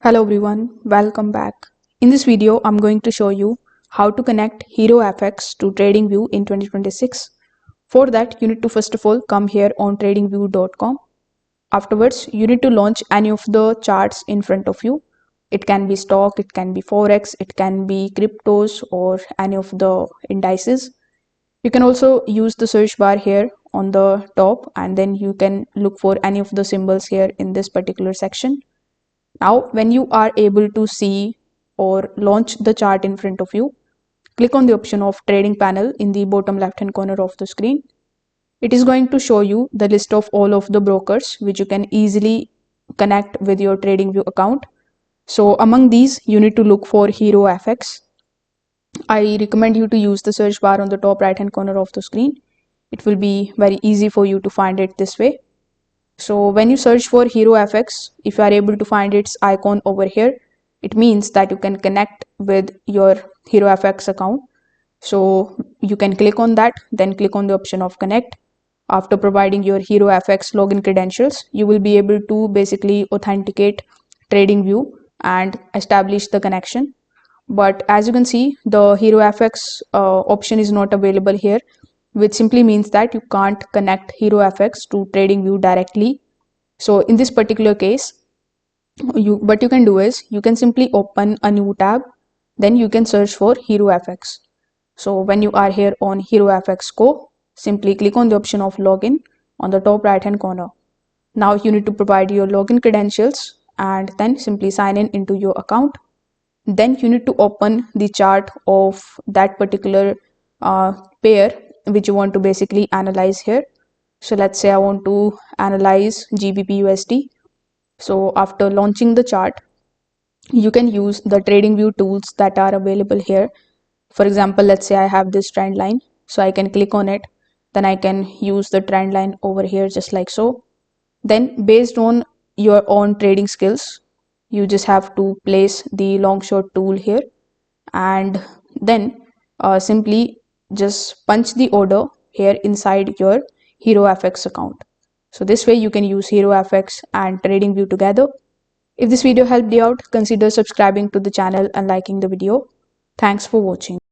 Hello everyone, welcome back. In this video, I'm going to show you how to connect HeroFX to TradingView in 2026. For that, you need to first of all come here on tradingview.com. Afterwards, you need to launch any of the charts in front of you. It can be stock, it can be forex, it can be cryptos or any of the indices. You can also use the search bar here on the top and then you can look for any of the symbols here in this particular section. Now, when you are able to see or launch the chart in front of you, click on the option of trading panel in the bottom left hand corner of the screen. It is going to show you the list of all of the brokers which you can easily connect with your TradingView account. So among these, you need to look for HeroFX. I recommend you to use the search bar on the top right hand corner of the screen. It will be very easy for you to find it this way. So when you search for HeroFX, if you are able to find its icon over here, it means that you can connect with your HeroFX account. So you can click on that, then click on the option of connect. After providing your HeroFX login credentials, you will be able to basically authenticate TradingView and establish the connection. But as you can see, the HeroFX option is not available here, which simply means that you can't connect HeroFX to TradingView directly. So in this particular case, what you can do is you can simply open a new tab, then you can search for HeroFX. So when you are here on HeroFX Go, simply click on the option of login on the top right hand corner. Now you need to provide your login credentials and then simply sign in into your account. Then you need to open the chart of that particular pair which you want to basically analyze here. So let's say I want to analyze GBP USD. So after launching the chart, you can use the TradingView tools that are available here. For example, let's say I have this trend line, so I can click on it. Then I can use the trend line over here just like so. Then based on your own trading skills, you just have to place the long short tool here and then simply just punch the order here inside your HeroFX account. So this way you can use HeroFX and TradingView together. If this video helped you out, consider subscribing to the channel and liking the video. Thanks for watching.